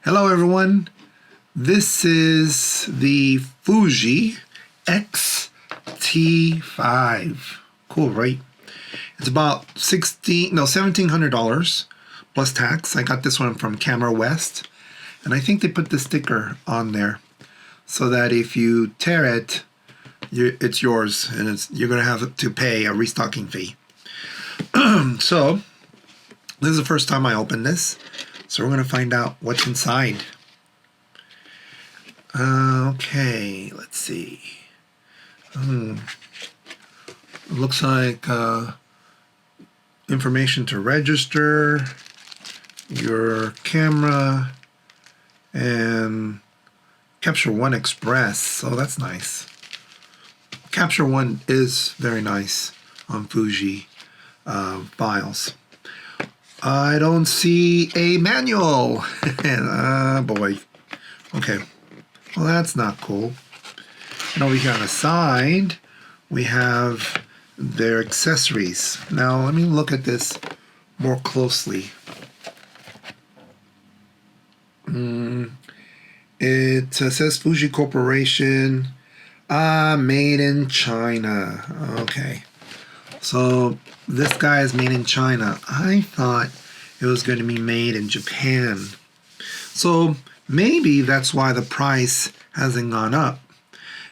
Hello everyone, this is the Fuji X-T5. Cool, right? It's about $1,700 plus tax. I got this one from Camera West, and I think they put the sticker on there so that if you tear it, it's yours, and you're going to have to pay a restocking fee. So this is the first time I opened this. So we're going to find out what's inside. Okay, let's see. It looks like information to register, your camera, and Capture One Express. So that's nice. Capture One is very nice on Fuji files. I don't see a manual. Boy. Okay. Well, that's not cool. And over here on the side, we have their accessories. Now, let me look at this more closely. It says Fuji Corporation, made in China. Okay. So this guy is made in China. I thought it was going to be made in Japan. So maybe that's why the price hasn't gone up.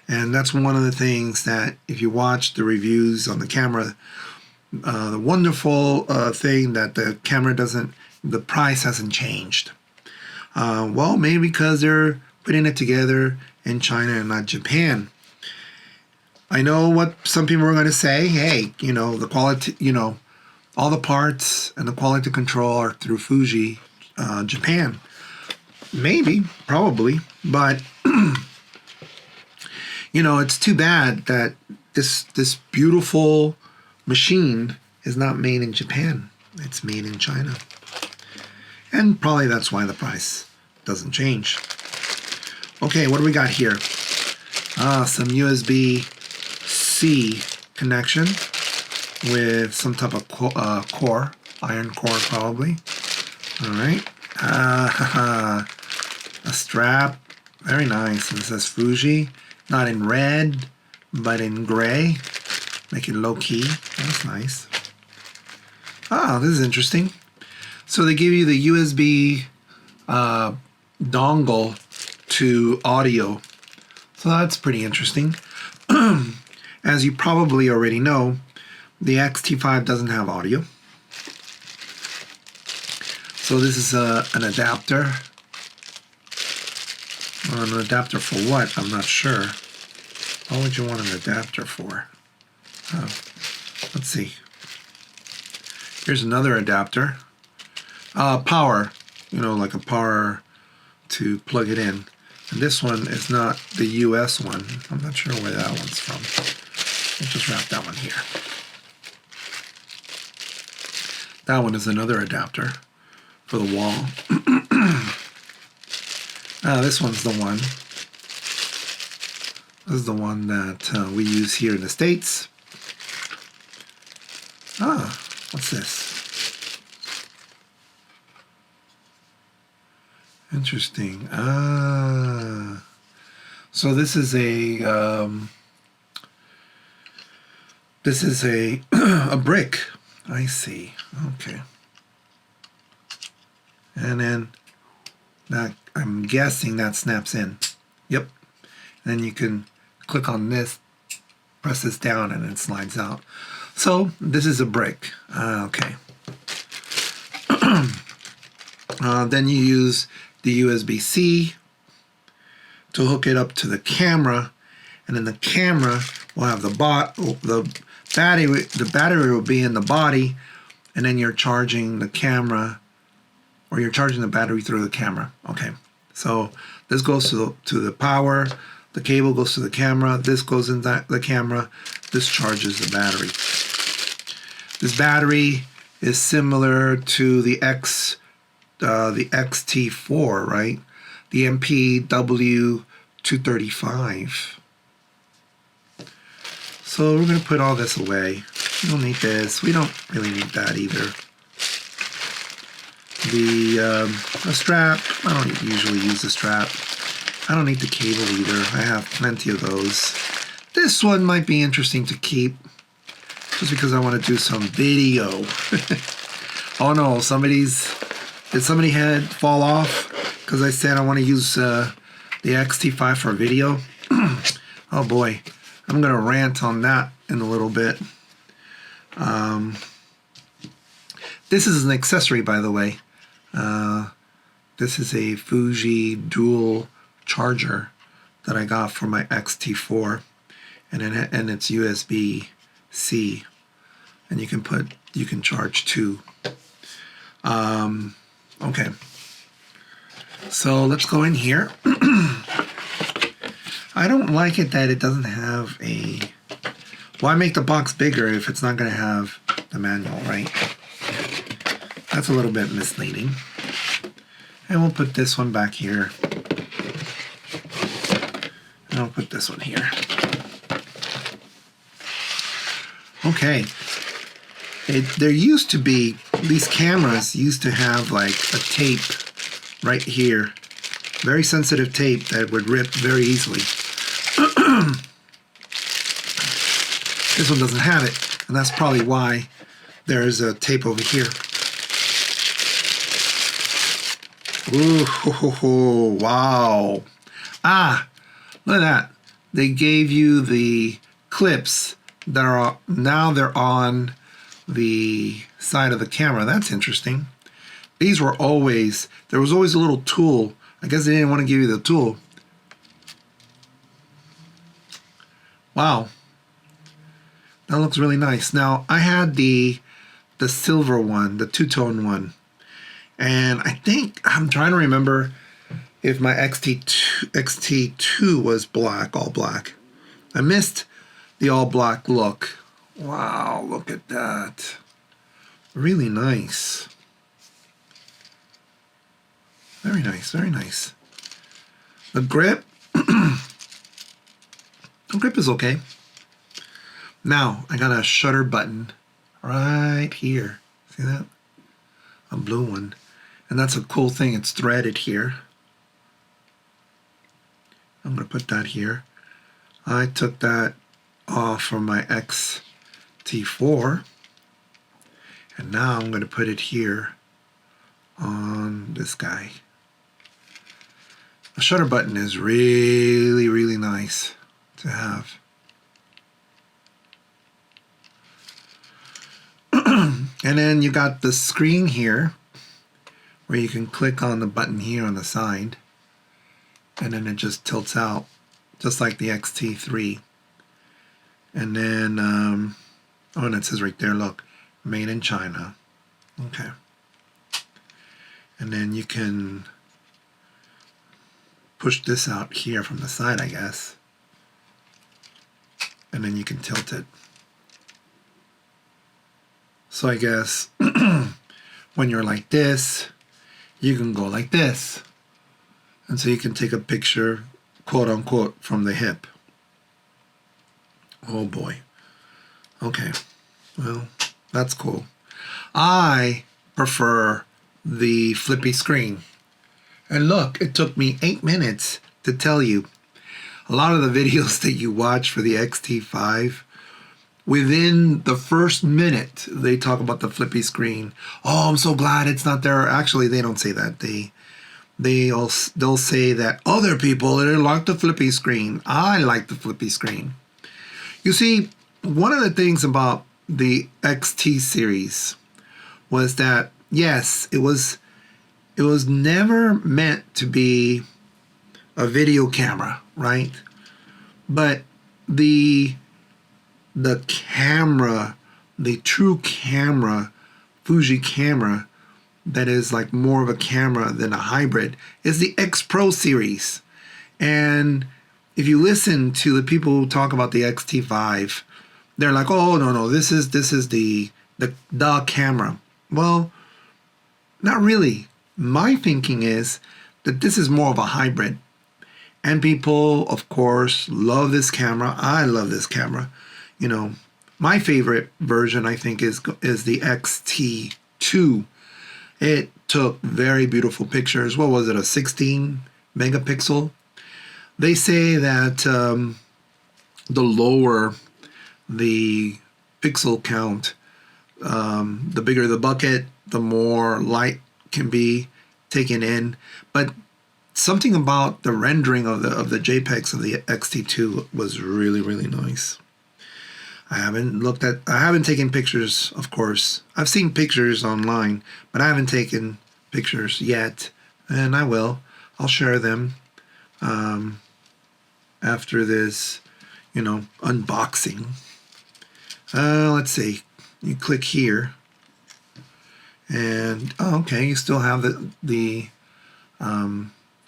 And that's one of the things that if you watch the reviews on the camera, the wonderful thing that the camera the price hasn't changed. Well, maybe because they're putting it together in China and not Japan. I know what some people are going to say. Hey, the quality, all the parts and the quality control are through Fuji, Japan. Maybe, probably, but it's too bad that this beautiful machine is not made in Japan. It's made in China, and probably that's why the price doesn't change. Okay, what do we got here? Some USB-C connection with some type of core, iron core probably. All right. A strap, very nice. And it says Fuji, not in red, but in gray. Make it low key. That's nice. This is interesting. So they give you the USB dongle to audio. So that's pretty interesting. As you probably already know, the X-T5 doesn't have audio. So this is an adapter. An adapter for what? I'm not sure. What would you want an adapter for? Let's see. Here's another adapter. Power. Like a power to plug it in. And this one is not the US one. I'm not sure where that one's from. Let's just wrap that one here. That one is another adapter for the wall. This one's the one. This is the one that we use here in the States. What's this? Interesting. So this is a a brick. I see. Okay. And then that, I'm guessing that snaps in. Yep. And then you can click on this, press this down, and it slides out. So this is a brick. Okay. Then you use the USB-C to hook it up to the camera, and then the camera will have the battery. The battery will be in the body, and then you're charging the camera, or you're charging the battery through the camera. Okay, so this goes to the power. The cable goes to the camera. This goes in the camera. This charges the battery. This battery is similar to the X-T4, right? The MPW235. So we're going to put all this away. We don't need this. We don't really need that either. a strap. I don't usually use a strap. I don't need the cable either. I have plenty of those. This one might be interesting to keep just because I want to do some video. Oh no, did somebody head fall off because I said I want to use the X-T5 for a video? Oh boy, I'm gonna rant on that in a little bit. This is an accessory, by the way. This is a Fuji dual charger that I got for my X-T4, and it's USB-C, and you can charge two. Okay, so let's go in here. I don't like it that it doesn't have a... Why make the box bigger if it's not going to have the manual, right? That's a little bit misleading. And we'll put this one back here. And I'll put this one here. Okay. There used to be, these cameras used to have like a tape right here. Very sensitive tape that would rip very easily. This one doesn't have it, and that's probably why there's a tape over here. Ooh, ho, ho, ho, wow. Ah, look at that. They gave you the clips that are, now they're on the side of the camera. That's interesting. These were always, there was always a little tool. I guess they didn't want to give you the tool. Wow. That looks really nice. Now, I had the silver one, the two-tone one. And I think, I'm trying to remember if my XT2 was black, all black. I missed the all black look. Wow, look at that. Really nice. Very nice, very nice. The grip, the grip is okay. Now, I got a shutter button right here. See that? A blue one. And that's a cool thing. It's threaded here. I'm going to put that here. I took that off from my X-T4. And now I'm going to put it here on this guy. The shutter button is really, really nice to have. And then you got the screen here where you can click on the button here on the side, and then it just tilts out just like the X-T3. And then oh, and it says right there, look, made in China. Okay. And then you can push this out here from the side, I guess, and then you can tilt it. So I guess when you're like this, you can go like this. And so you can take a picture, quote unquote, from the hip. Oh boy. Okay. Well, that's cool. I prefer the flippy screen. And look, it took me 8 minutes to tell you. A lot of the videos that you watch for the X-T5, within the first minute, they talk about the flippy screen. Oh, I'm so glad it's not there. Actually, they don't say that. They'll say that other people they like the flippy screen. I like the flippy screen. You see, one of the things about the XT series was that, yes, it was never meant to be a video camera, right? But the camera, the true camera, Fuji camera, that is like more of a camera than a hybrid, is the X Pro series. And if you listen to the people who talk about the X-T5, they're like, oh no, this is the camera. Well, not really. My thinking is that this is more of a hybrid. And people, of course, love this camera. I love this camera. You know, my favorite version, I think, is the X-T2. It took very beautiful pictures. What was it, a 16 megapixel? They say that the lower the pixel count, the bigger the bucket, the more light can be taken in. But something about the rendering of the JPEGs of the X-T2 was really, really nice. I haven't taken pictures, of course. I've seen pictures online, but I haven't taken pictures yet, and I will. I'll share them after this, unboxing. Let's see. You click here, and okay, you still have the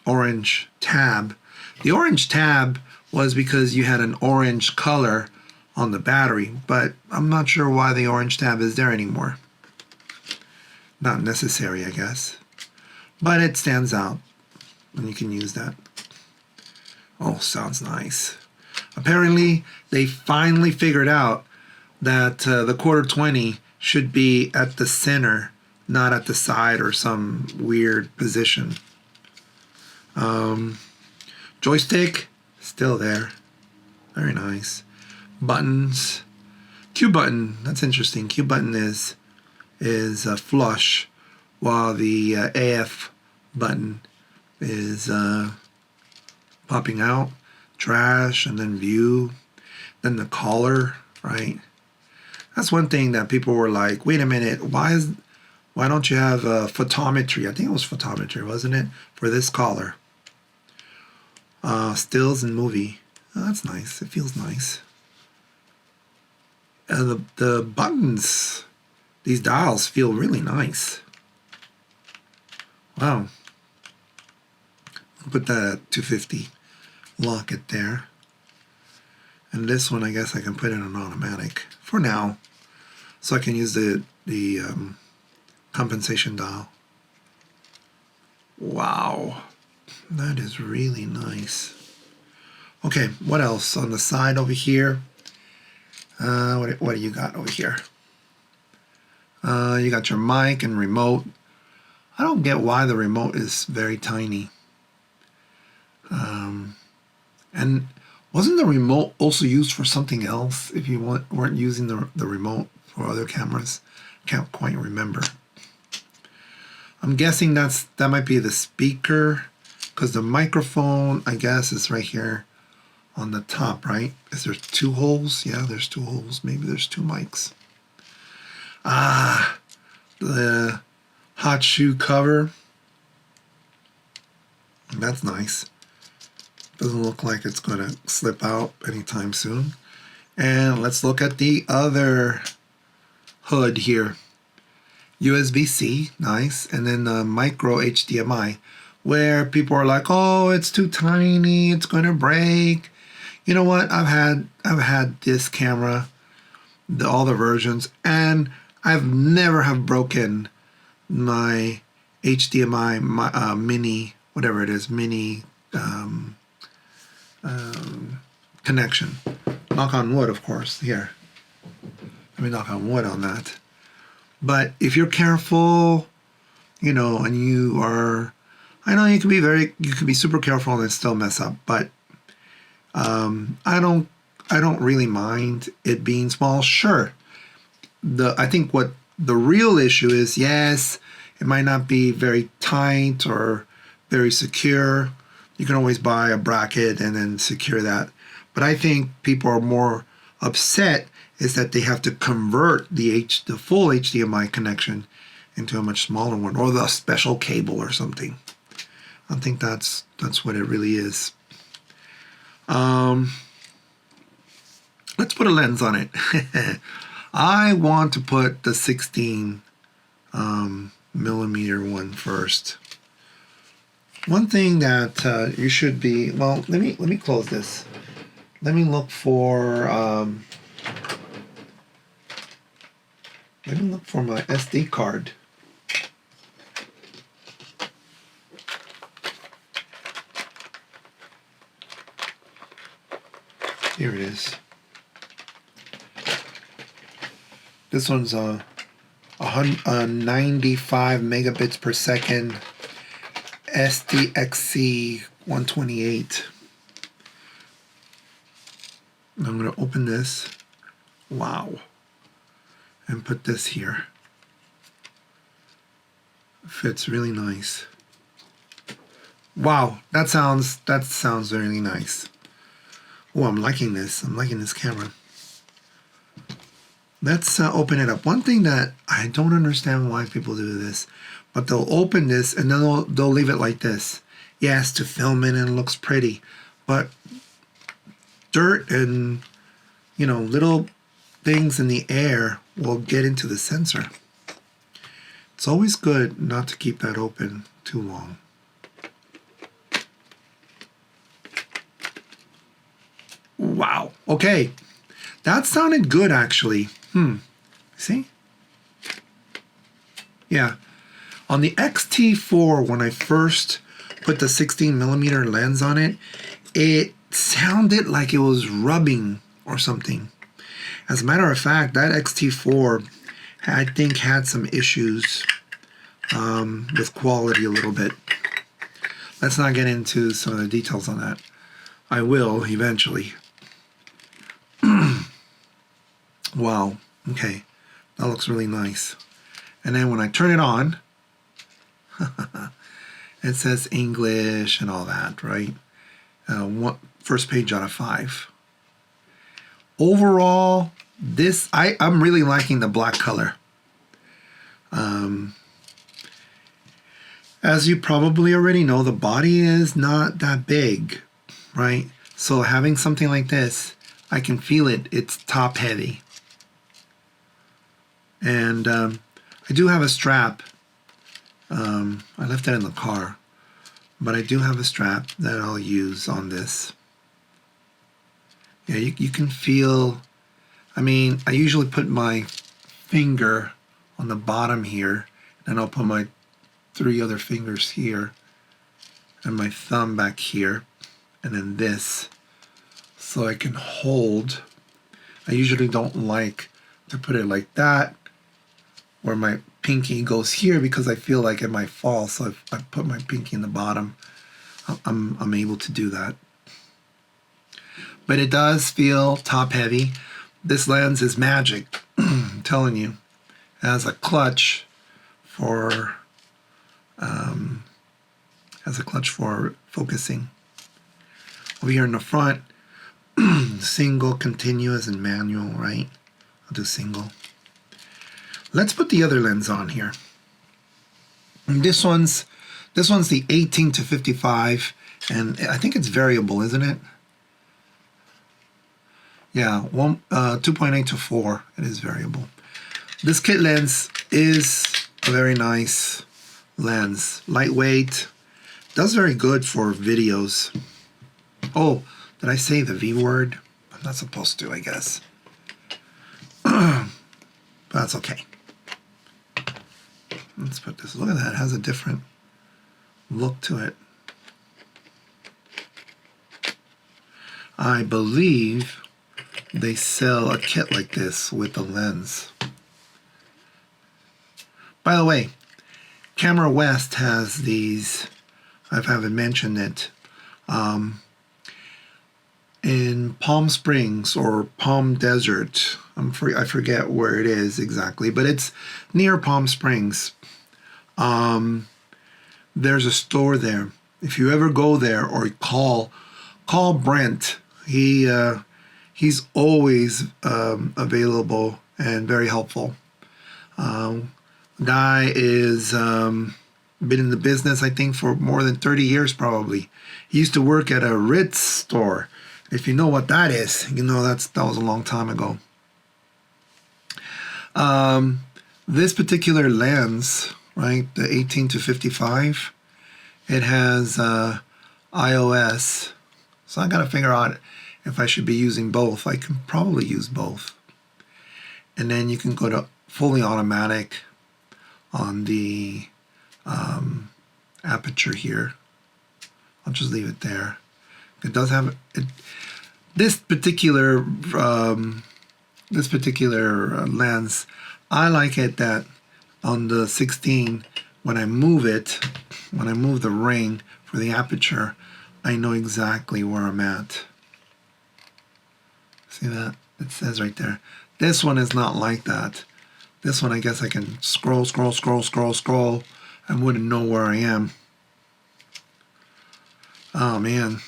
orange tab. The orange tab was because you had an orange color on the battery, but I'm not sure why the orange tab is there anymore. Not necessary, I guess. But it stands out, and you can use that. Oh, sounds nice. Apparently, they finally figured out that the quarter 20 should be at the center, not at the side or some weird position. Joystick, still there. Very nice. Buttons. Q button, that's interesting. Q button is flush, while the AF button is popping out. Trash, and then view, then the collar, right? That's one thing that people were like, wait a minute, why don't you have photometry? I think it was photometry, wasn't it? For this collar. Stills and movie. Oh, that's nice. It feels nice. And the buttons, these dials feel really nice. Wow. I'll put that at 250. Lock it there. And this one, I guess I can put it on automatic for now, so I can use the compensation dial. Wow, that is really nice. Okay, what else on the side over here? What do you got over here? You got your mic and remote. I don't get why the remote is very tiny. And wasn't the remote also used for something else if you weren't using the remote for other cameras? Can't quite remember. I'm guessing that might be the speaker, because the microphone, I guess, is right here on the top, right? Is there 2 holes? Yeah, there's 2 holes. Maybe there's 2 mics. Ah, the hot shoe cover. That's nice. Doesn't look like it's going to slip out anytime soon. And let's look at the other hood here. USB-C, nice. And then the micro HDMI, where people are like, oh, it's too tiny, it's going to break. You know what? I've had this camera, all the versions, and I've never have broken my HDMI mini, whatever it is, mini connection. Knock on wood, of course. Here, let me knock on wood on that. But if you're careful, and you are, I know you can be super careful and still mess up. But I don't really mind it being small. Sure, I think what the real issue is, yes, it might not be very tight or very secure. You can always buy a bracket and then secure that. But I think people are more upset is that they have to convert the full HDMI connection into a much smaller one, or the special cable or something. I think that's what it really is. Let's put a lens on it. I want to put the 16 millimeter one first. One thing that you should be, well, let me close this. Let me look for my SD card. Here it is. This one's 100 95 megabits per second SDXC 128. I'm going to open this. Wow. And put this here. Fits really nice. Wow, that sounds really nice. Oh, I'm liking this. I'm liking this camera. Let's open it up. One thing that I don't understand why people do this, but they'll open this and then they'll leave it like this. Yes, to film it and it looks pretty, but dirt and, you know, little things in the air will get into the sensor. It's always good not to keep that open too long. Wow. Okay. That sounded good, actually. See? Yeah. On the X-T5, when I first put the 16mm lens on it, it sounded like it was rubbing or something. As a matter of fact, that X-T5, I think, had some issues with quality a little bit. Let's not get into some of the details on that. I will eventually. Wow. Okay. That looks really nice. And then when I turn it on, it says English and all that, right? First page out of 5. Overall, this I'm really liking the black color. As you probably already know, the body is not that big, right? So having something like this, I can feel it. It's top heavy. And I do have a strap. I left that in the car. But I do have a strap that I'll use on this. Yeah, you can feel... I mean, I usually put my finger on the bottom here. And I'll put my 3 other fingers here. And my thumb back here. And then this. So I can hold. I usually don't like to put it like that, where my pinky goes here, because I feel like it might fall. So if I put my pinky in the bottom, I'm able to do that. But it does feel top heavy. This lens is magic. I'm telling you. It has a clutch for focusing. Over here in the front, single, continuous, and manual, right? I'll do single. Let's put the other lens on here. And this one's the 18-55, and I think it's variable, isn't it? Yeah, 2.8 to 4. It is variable. This kit lens is a very nice lens, lightweight. Does very good for videos. Oh, did I say the V word? I'm not supposed to, I guess. But that's okay. Let's put this. Look at that. It has a different look to it. I believe they sell a kit like this with the lens. By the way, Camera West has these. I haven't mentioned it. In Palm Springs or Palm Desert, I forget where it is exactly, but it's near Palm Springs. There's a store there. If you ever go there or call Brent. He's always available and very helpful. Guy is been in the business, I think, for more than 30 years probably. He used to work at a Ritz store. If you know what that is, you know that was a long time ago. This particular lens, right, the 18-55, it has iOS. So I gotta figure out if I should be using both. I can probably use both. And then you can go to fully automatic on the aperture here. I'll just leave it there. It does have this particular lens. I like it that on the 16, when I move the ring for the aperture, I know exactly where I'm at. See that? It says right there. This one is not like that. This one, I guess I can scroll, and wouldn't know where I am. Oh man.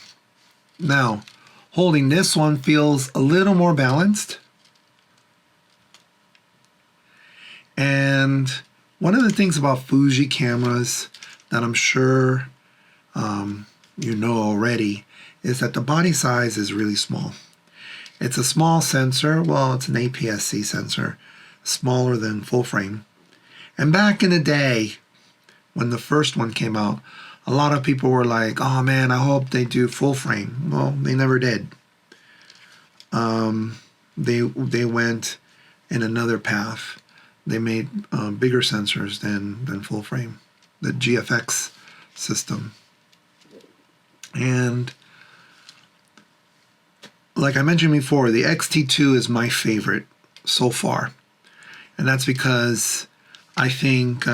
Now, holding this one feels a little more balanced. And one of the things about Fuji cameras that I'm sure you know already is that the body size is really small. It's a small sensor. Well, it's an APS-C sensor, smaller than full frame. And back in the day, when the first one came out, a lot of people were like, oh man, I hope they do full frame. Well, they never did. They went in another path. They made bigger sensors than full frame, the GFX system. And like I mentioned before, the X-T2 is my favorite so far. And that's because I think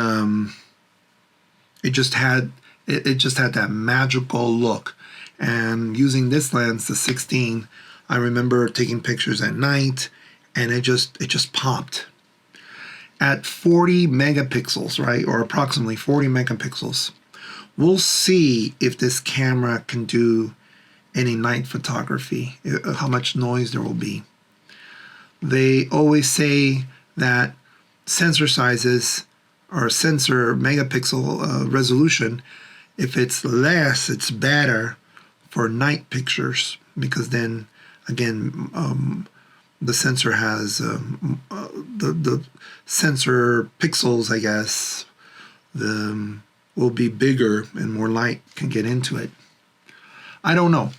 it just had that magical look. And using this lens, the 16, I remember taking pictures at night, and it just popped. At 40 megapixels, right, or approximately 40 megapixels, we'll see if this camera can do any night photography, how much noise there will be. They always say that sensor sizes or sensor megapixel resolution, if it's less, it's better for night pictures, because then again the sensor has the sensor pixels, I guess, will be bigger and more light can get into it. I don't know,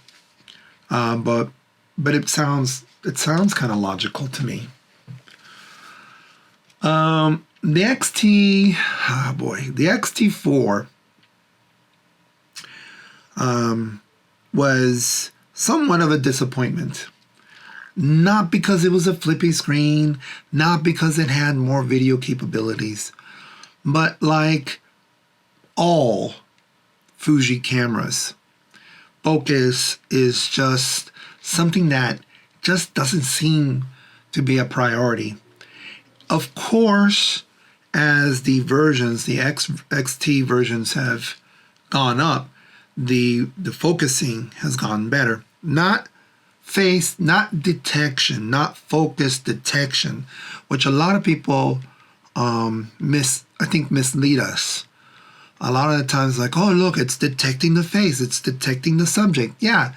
but it sounds kind of logical to me. The X-T4 was somewhat of a disappointment. Not because it was a flippy screen, not because it had more video capabilities, but like all Fuji cameras, focus is just something that just doesn't seem to be a priority. Of course, as the versions, the XT versions have gone up, the focusing has gotten better. Not face, not detection, not focus detection, which a lot of people mislead us. A lot of the times, like, oh look, it's detecting the face, it's detecting the subject. Yeah,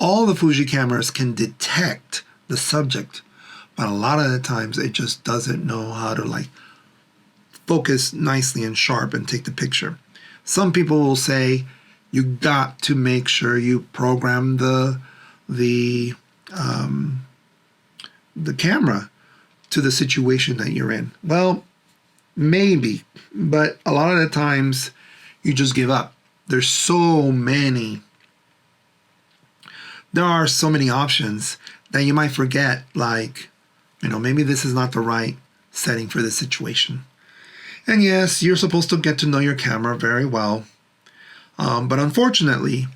all the Fuji cameras can detect the subject, but a lot of the times it just doesn't know how to like focus nicely and sharp and take the picture. Some people will say you got to make sure you program the camera to the situation that you're in. Well, maybe, but a lot of the times you just give up. There are so many options that you might forget, like, maybe this is not the right setting for this situation. And yes, you're supposed to get to know your camera very well. But unfortunately,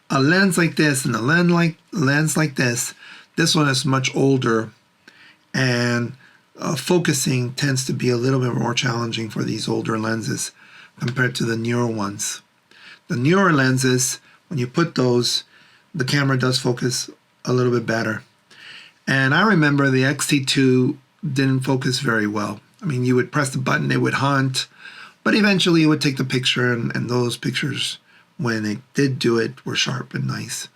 a lens like this and a lens like this one is much older, and focusing tends to be a little bit more challenging for these older lenses compared to the newer ones. The newer lenses, when you put those, the camera does focus a little bit better. And I remember the X-T2 didn't focus very well. I mean, you would press the button, it would hunt, but eventually it would take the picture, and those pictures, when it did do it, were sharp and nice.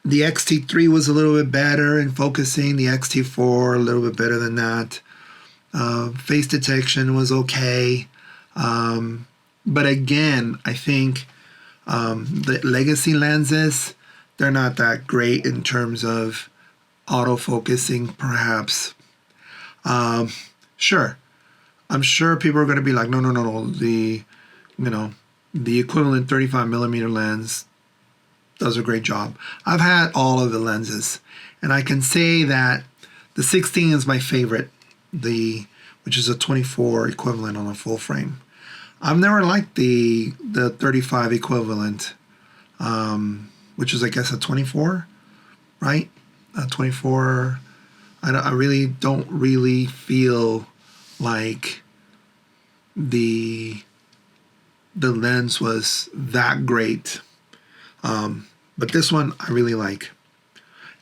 The X-T3 was a little bit better in focusing. The X-T4 a little bit better than that. Face detection was okay. But again, I think the legacy lenses, they're not that great in terms of autofocusing, perhaps. Sure. I'm sure people are going to be like, no. The equivalent 35 millimeter lens does a great job. I've had all of the lenses, and I can say that the 16 is my favorite, which which is a 24 equivalent on a full frame. I've never liked the 35 equivalent, which is, I guess, a 24, right? A 24. I really don't really feel like the lens was that great. But this one I really like.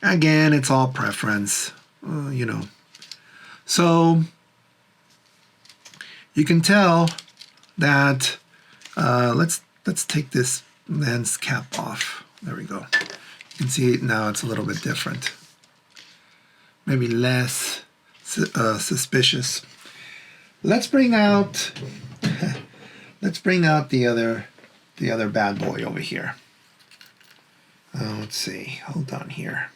Again, it's all preference, you know. So you can tell that let's take this lens cap off. There we go. You can see now it's a little bit different. Maybe less suspicious. Let's bring out the other bad boy over here. Let's see. Hold on here.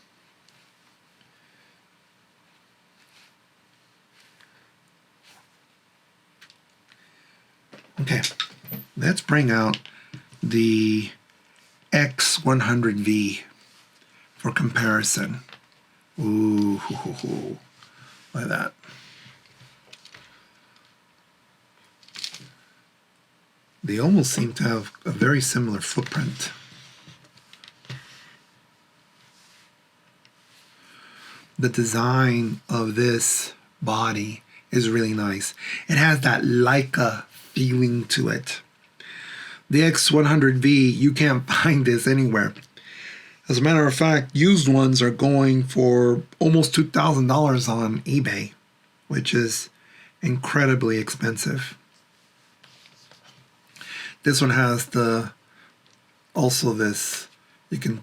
Okay, let's bring out the X100V for comparison. Ooh, look at that. They almost seem to have a very similar footprint. The design of this body is really nice. It has that Leica feeling to it. The X100V, you can't find this anywhere. As a matter of fact, used ones are going for almost $2,000 on eBay, which is incredibly expensive. This one has also this, you can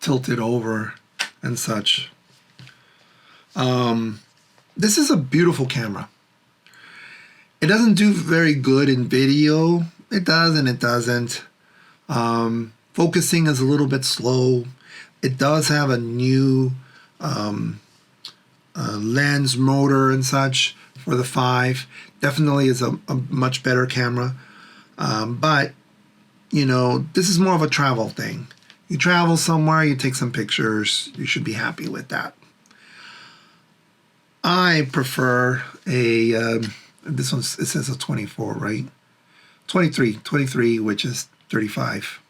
tilt it over and such. This is a beautiful camera. It doesn't do very good in video. It does and it doesn't. Focusing is a little bit slow. It does have a new lens motor and such for the 5. Definitely is a much better camera. But, you know, this is more of a travel thing. You travel somewhere, you take some pictures, you should be happy with that. I prefer a, this one, it says a 24, right? 23, which is 35.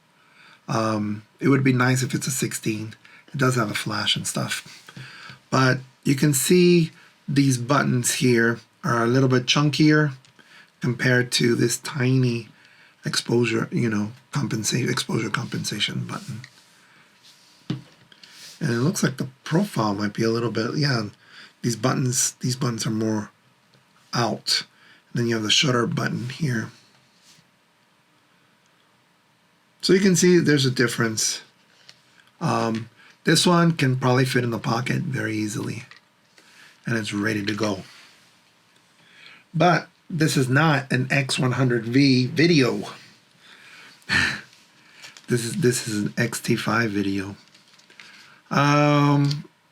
It would be nice if it's a 16. It does have a flash and stuff. But you can see these buttons here are a little bit chunkier compared to this tiny exposure, you know, exposure compensation button. And it looks like the profile might be a little bit, yeah, these buttons are more out. And then you have the shutter button here. So you can see there's a difference. This one can probably fit in the pocket very easily, and it's ready to go. But this is not an X100V video. This is an X-T5 video.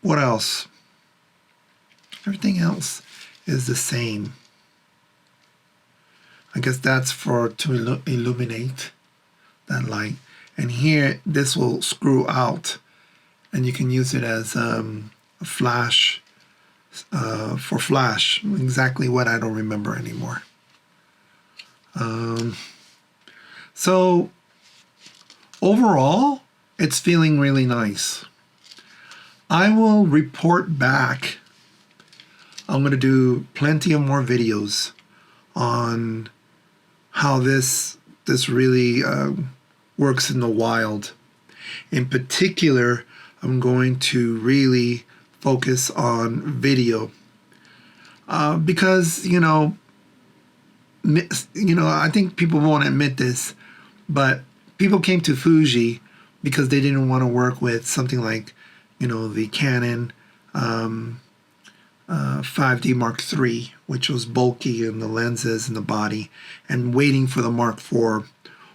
What else? Everything else is the same. I guess that's to illuminate that light. And here, this will screw out, and you can use it as a flash, for flash. Exactly what, I don't remember anymore. So overall, it's feeling really nice. I will report back. I'm going to do plenty of more videos on how this really works in the wild. In particular, I'm going to really focus on video because you know, I think people won't admit this, but people came to Fuji because they didn't want to work with something like, you know, the Canon 5D Mark III, which was bulky in the lenses and the body, and waiting for the Mark IV.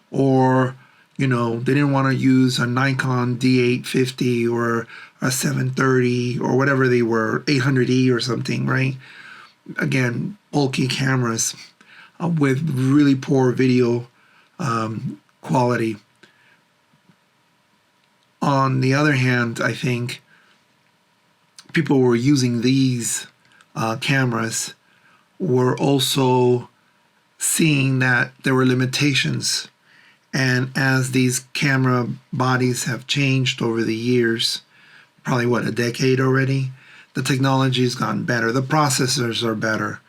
Or, you know, they didn't want to use a Nikon D850 or a 730 or whatever they were, 800E or something, right? Again, bulky cameras with really poor video quality. On the other hand, I think people were using these cameras were also seeing that there were limitations. And as these camera bodies have changed over the years, probably a decade already, the technology has gotten better. The processors are better,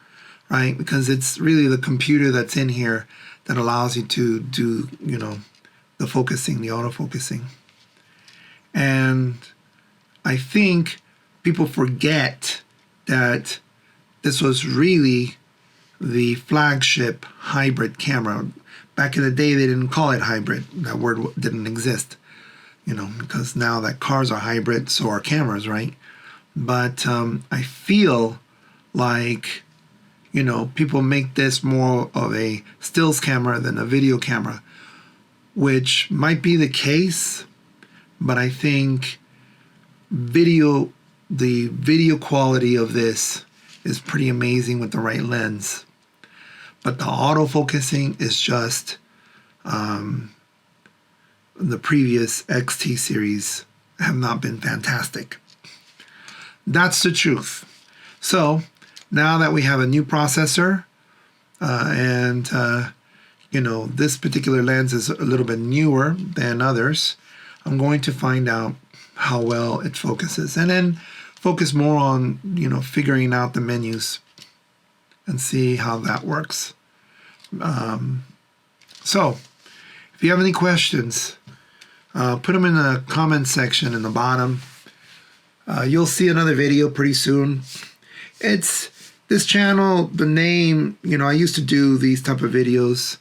right? Because it's really the computer that's in here that allows you to do, the focusing, the autofocusing. And I think people forget that this was really the flagship hybrid camera. Back in the day, they didn't call it hybrid. That word didn't exist, because now that cars are hybrid, so are cameras, right? But I feel like, people make this more of a stills camera than a video camera, which might be the case, but I think the video quality of this is pretty amazing with the right lens. But the autofocusing is just the previous XT series have not been fantastic. That's the truth. So now that we have a new processor and this particular lens is a little bit newer than others, I'm going to find out how well it focuses and then focus more on figuring out the menus and see how that works. So if you have any questions, put them in the comment section in the bottom. You'll see another video pretty soon. It's this channel, the name, I used to do these type of videos,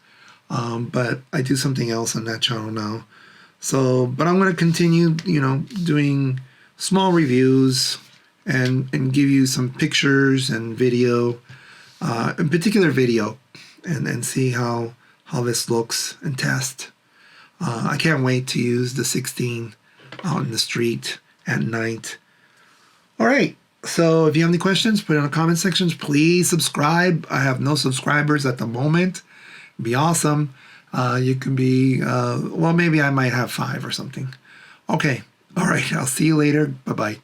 but I do something else on that channel now. So, but I'm going to continue, doing small reviews and give you some pictures and video, in particular video, and see how this looks and test. I can't wait to use the 16 out in the street at night. All right. So if you have any questions, put it in the comment sections. Please subscribe. I have no subscribers at the moment. It'd be awesome. You can be, maybe I might have 5 or something. Okay. All right. I'll see you later. Bye-bye.